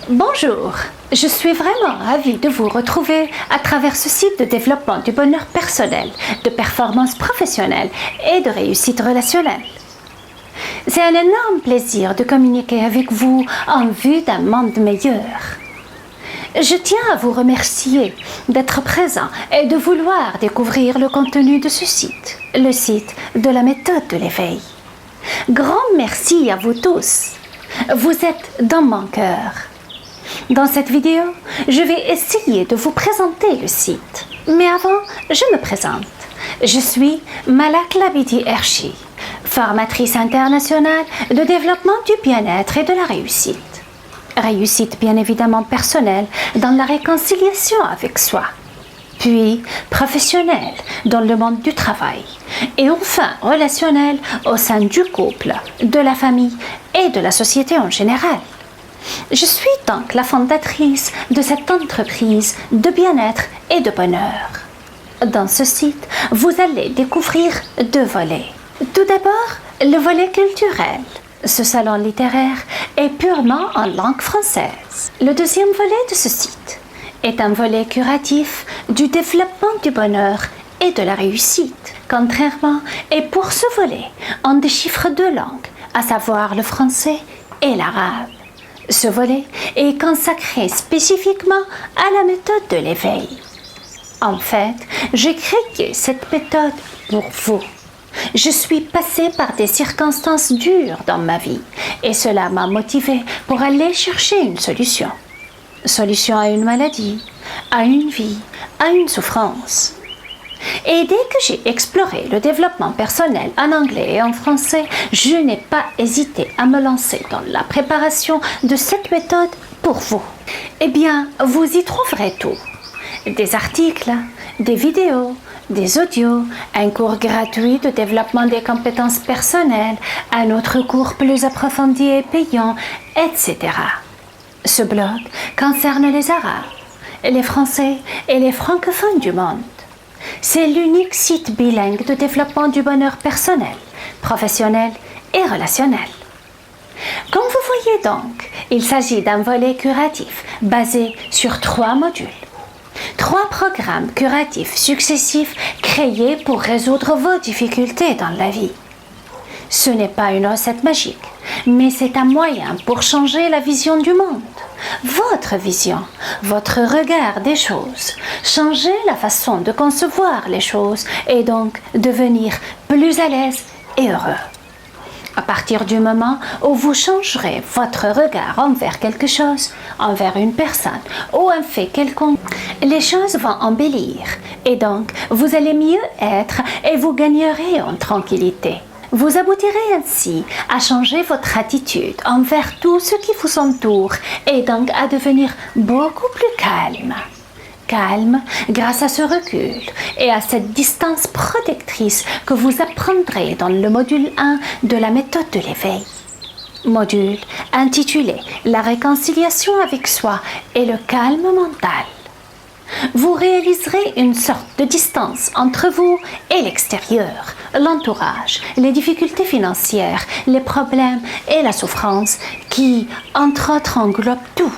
Bonjour, je suis vraiment ravie de vous retrouver à travers ce site de développement du bonheur personnel, de performance professionnelle et de réussite relationnelle. C'est un énorme plaisir de communiquer avec vous en vue d'un monde meilleur. Je tiens à vous remercier d'être présent et de vouloir découvrir le contenu de ce site, le site de la méthode de l'éveil. Grand merci à vous tous. Vous êtes dans mon cœur. Dans cette vidéo, je vais essayer de vous présenter le site. Mais avant, je me présente. Je suis Malak Labidi Erchi, formatrice internationale de développement du bien-être et de la réussite. Réussite bien évidemment personnelle dans la réconciliation avec soi, puis professionnelle dans le monde du travail, et enfin relationnelle au sein du couple, de la famille et de la société en général. Je suis donc la fondatrice de cette entreprise de bien-être et de bonheur. Dans ce site, vous allez découvrir deux volets. Tout d'abord, le volet culturel. Ce salon littéraire est purement en langue française. Le deuxième volet de ce site est un volet curatif du développement du bonheur et de la réussite. Contrairement, et pour ce volet, on déchiffre deux langues, à savoir le français et l'arabe. Ce volet est consacré spécifiquement à la méthode de l'éveil. En fait, j'ai créé cette méthode pour vous. Je suis passée par des circonstances dures dans ma vie et cela m'a motivée pour aller chercher une solution. Solution à une maladie, à une vie, à une souffrance. Et dès que j'ai exploré le développement personnel en anglais et en français, je n'ai pas hésité à me lancer dans la préparation de cette méthode pour vous. Eh bien, vous y trouverez tout. Des articles, des vidéos, des audios, un cours gratuit de développement des compétences personnelles, un autre cours plus approfondi et payant, etc. Ce blog concerne les Arabes, les Français et les francophones du monde. C'est l'unique site bilingue de développement du bonheur personnel, professionnel et relationnel. Comme vous voyez donc, il s'agit d'un volet curatif basé sur 3 modules. 3 programmes curatifs successifs créés pour résoudre vos difficultés dans la vie. Ce n'est pas une recette magique, mais c'est un moyen pour changer la vision du monde. Votre vision, votre regard des choses, changer la façon de concevoir les choses et donc devenir plus à l'aise et heureux. À partir du moment où vous changerez votre regard envers quelque chose, envers une personne ou un fait quelconque, les choses vont embellir et donc vous allez mieux être et vous gagnerez en tranquillité. Vous aboutirez ainsi à changer votre attitude envers tout ce qui vous entoure et donc à devenir beaucoup plus calme. Calme grâce à ce recul et à cette distance protectrice que vous apprendrez dans le module 1 de la méthode de l'éveil. Module intitulé « La réconciliation avec soi et le calme mental ». Vous réaliserez une sorte de distance entre vous et l'extérieur, l'entourage, les difficultés financières, les problèmes et la souffrance qui, entre autres, englobent tout.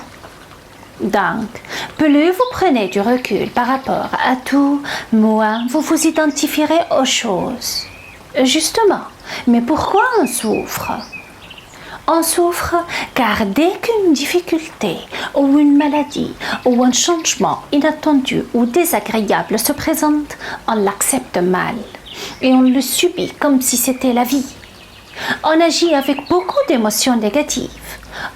Donc, plus vous prenez du recul par rapport à tout, moins vous vous identifierez aux choses. Justement, mais pourquoi on souffre ? On souffre car dès qu'une difficulté ou une maladie ou un changement inattendu ou désagréable se présente, on l'accepte mal et on le subit comme si c'était la vie. On agit avec beaucoup d'émotions négatives.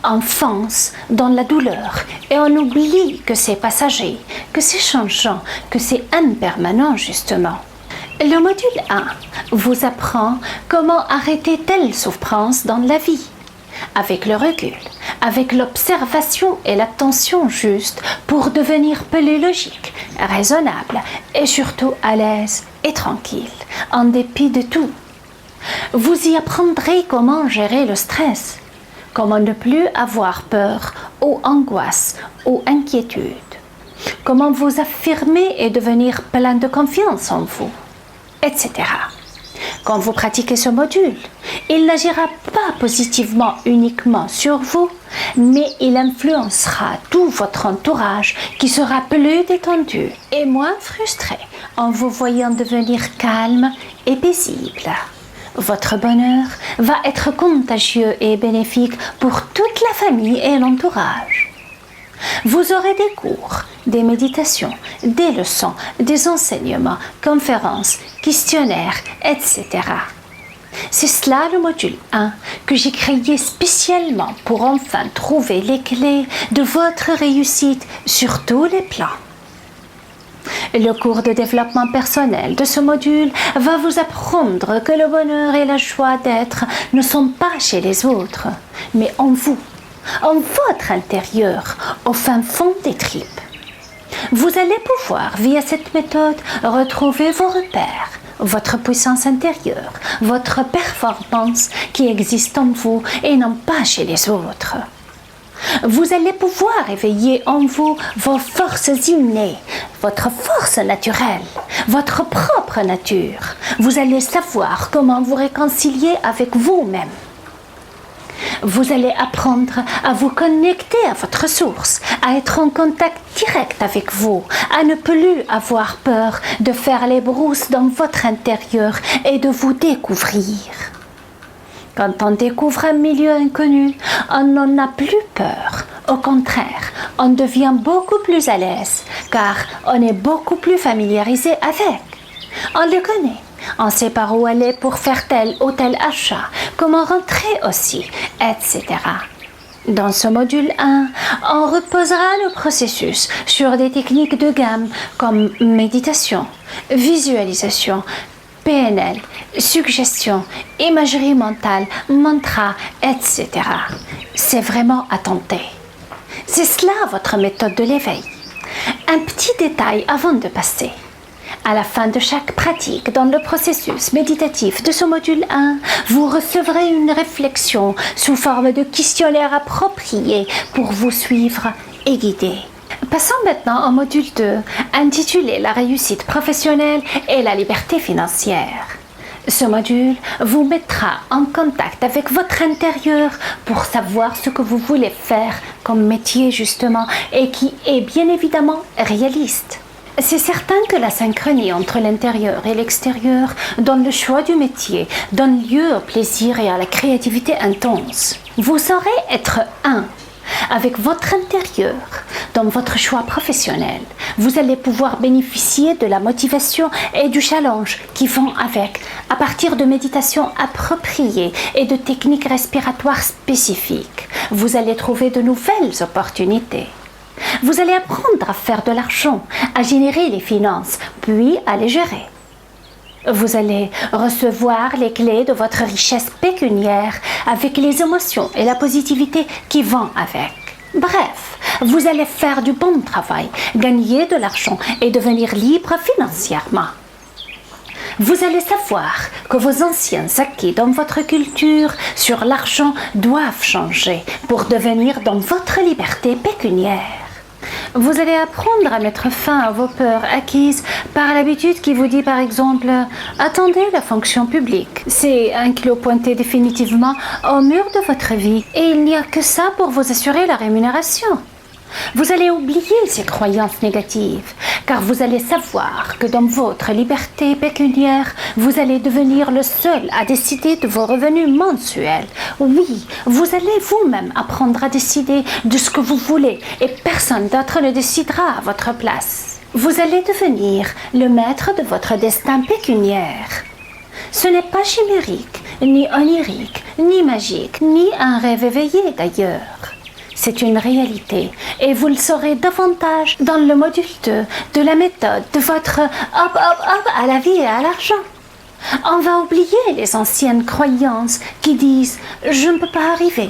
On fonce dans la douleur et on oublie que c'est passager, que c'est changeant, que c'est impermanent justement. Le module 1 vous apprend comment arrêter telle souffrance dans la vie. Avec le recul, avec l'observation et l'attention juste pour devenir plus logique, raisonnable et surtout à l'aise et tranquille, en dépit de tout. Vous y apprendrez comment gérer le stress, comment ne plus avoir peur ou angoisse ou inquiétude, comment vous affirmer et devenir plein de confiance en vous, etc. Quand vous pratiquez ce module, il n'agira pas positivement uniquement sur vous, mais il influencera tout votre entourage qui sera plus détendu et moins frustré en vous voyant devenir calme et paisible. Votre bonheur va être contagieux et bénéfique pour toute la famille et l'entourage. Vous aurez des cours, des méditations, des leçons, des enseignements, conférences, questionnaires, etc. C'est cela le module 1 que j'ai créé spécialement pour enfin trouver les clés de votre réussite sur tous les plans. Le cours de développement personnel de ce module va vous apprendre que le bonheur et la joie d'être ne sont pas chez les autres, mais en vous, en votre intérieur, au fin fond des tripes. Vous allez pouvoir, via cette méthode, retrouver vos repères, votre puissance intérieure, votre performance qui existe en vous et non pas chez les autres. Vous allez pouvoir éveiller en vous vos forces innées, votre force naturelle, votre propre nature. Vous allez savoir comment vous réconcilier avec vous-même. Vous allez apprendre à vous connecter à votre source, à être en contact direct avec vous, à ne plus avoir peur de faire les brousses dans votre intérieur et de vous découvrir. Quand on découvre un milieu inconnu, on n'en a plus peur. Au contraire, on devient beaucoup plus à l'aise, car on est beaucoup plus familiarisé avec. On le connaît. On sait par où aller pour faire tel ou tel achat, comment rentrer aussi, etc. Dans ce module 1, on reposera le processus sur des techniques de gamme comme méditation, visualisation, PNL, suggestion, imagerie mentale, mantra, etc. C'est vraiment à tenter. C'est cela votre méthode de l'éveil. Un petit détail avant de passer. À la fin de chaque pratique dans le processus méditatif de ce module 1, vous recevrez une réflexion sous forme de questionnaire approprié pour vous suivre et guider. Passons maintenant au module 2, intitulé La réussite professionnelle et la liberté financière. Ce module vous mettra en contact avec votre intérieur pour savoir ce que vous voulez faire comme métier justement et qui est bien évidemment réaliste. C'est certain que la synchronie entre l'intérieur et l'extérieur dans le choix du métier donne lieu au plaisir et à la créativité intense. Vous saurez être un avec votre intérieur dans votre choix professionnel. Vous allez pouvoir bénéficier de la motivation et du challenge qui vont avec, à partir de méditations appropriées et de techniques respiratoires spécifiques. Vous allez trouver de nouvelles opportunités. Vous allez apprendre à faire de l'argent, à générer les finances, puis à les gérer. Vous allez recevoir les clés de votre richesse pécuniaire avec les émotions et la positivité qui vont avec. Bref, vous allez faire du bon travail, gagner de l'argent et devenir libre financièrement. Vous allez savoir que vos anciens acquis dans votre culture sur l'argent doivent changer pour devenir dans votre liberté pécuniaire. Vous allez apprendre à mettre fin à vos peurs acquises par l'habitude qui vous dit par exemple « Attendez la fonction publique, c'est un clou pointé définitivement au mur de votre vie et il n'y a que ça pour vous assurer la rémunération. » Vous allez oublier ces croyances négatives, car vous allez savoir que dans votre liberté pécuniaire, vous allez devenir le seul à décider de vos revenus mensuels. Oui, vous allez vous-même apprendre à décider de ce que vous voulez et personne d'autre ne décidera à votre place. Vous allez devenir le maître de votre destin pécuniaire. Ce n'est pas chimérique, ni onirique, ni magique, ni un rêve éveillé d'ailleurs. C'est une réalité et vous le saurez davantage dans le module 2 de la méthode de votre hop hop hop à la vie et à l'argent. On va oublier les anciennes croyances qui disent « je ne peux pas arriver ».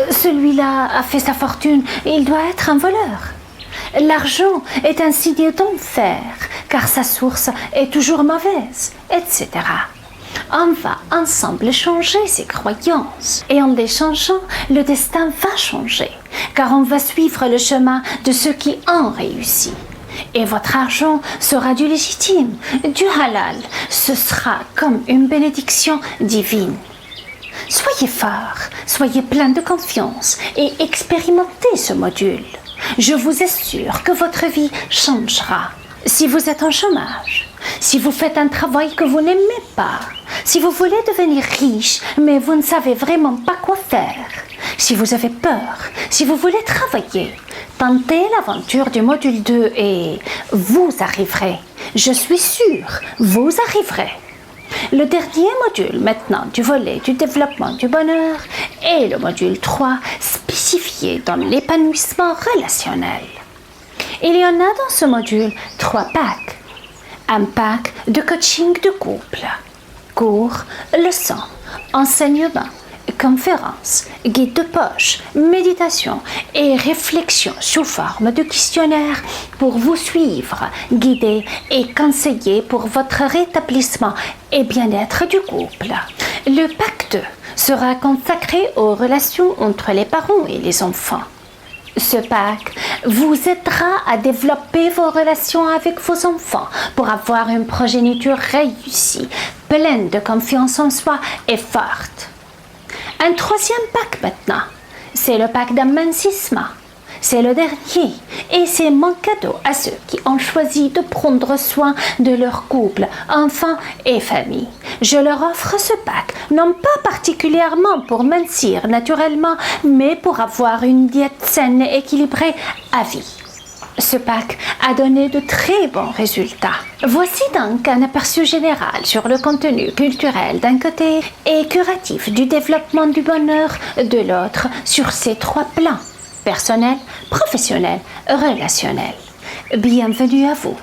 Celui-là a fait sa fortune et il doit être un voleur. L'argent est un signe d'enfer car sa source est toujours mauvaise, etc. On va ensemble changer ces croyances. Et en les changeant, le destin va changer. Car on va suivre le chemin de ceux qui ont réussi. Et votre argent sera du légitime, du halal. Ce sera comme une bénédiction divine. Soyez fort, soyez plein de confiance et expérimentez ce module. Je vous assure que votre vie changera. Si vous êtes en chômage, si vous faites un travail que vous n'aimez pas, si vous voulez devenir riche mais vous ne savez vraiment pas quoi faire, si vous avez peur, si vous voulez travailler, tentez l'aventure du module 2 et vous arriverez. Je suis sûre, vous arriverez. Le dernier module maintenant du volet du développement du bonheur est le module 3 spécifié dans l'épanouissement relationnel. Il y en a dans ce module 3 packs. Un pack de coaching de couple, cours, leçons, enseignements, conférences, guides de poche, méditation et réflexion sous forme de questionnaire pour vous suivre, guider et conseiller pour votre rétablissement et bien-être du couple. Le pack 2 sera consacré aux relations entre les parents et les enfants. Ce pack vous aidera à développer vos relations avec vos enfants pour avoir une progéniture réussie, pleine de confiance en soi et forte. Un troisième pack maintenant, c'est le pack d'amincissement. C'est le dernier et c'est mon cadeau à ceux qui ont choisi de prendre soin de leur couple, enfants et famille. Je leur offre ce pack, non pas particulièrement pour mincir naturellement, mais pour avoir une diète saine et équilibrée à vie. Ce pack a donné de très bons résultats. Voici donc un aperçu général sur le contenu culturel d'un côté et curatif du développement du bonheur de l'autre sur ces 3 plans: personnel, professionnel, relationnel. Bienvenue à vous.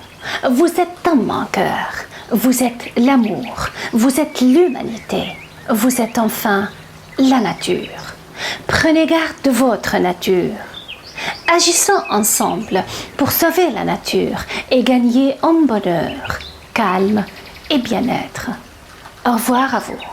Vous êtes dans mon cœur. Vous êtes l'amour. Vous êtes l'humanité. Vous êtes enfin la nature. Prenez garde de votre nature. Agissons ensemble pour sauver la nature et gagner en bonheur, calme et bien-être. Au revoir à vous.